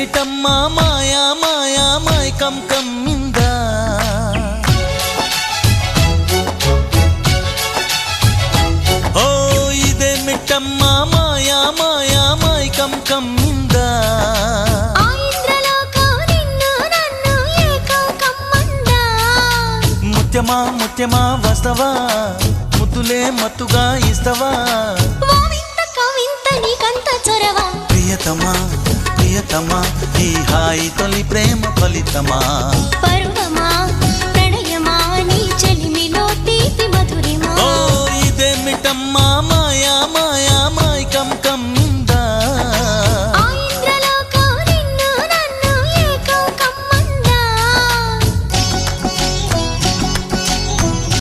ఇదేమిటమ్మా మాయా మాయా మైకం కమ్మిందా ఓ ఇదేమిటమ్మా మాయా మాయా మైకం కమ్మిందా ముత్యమా ముత్యమా వస్తవా ముద్దులే మత్తుగా ఇస్తవా ప్రియతమా ప్రియతమా ఈ హాయి తొలి ప్రేమ ఫలితమా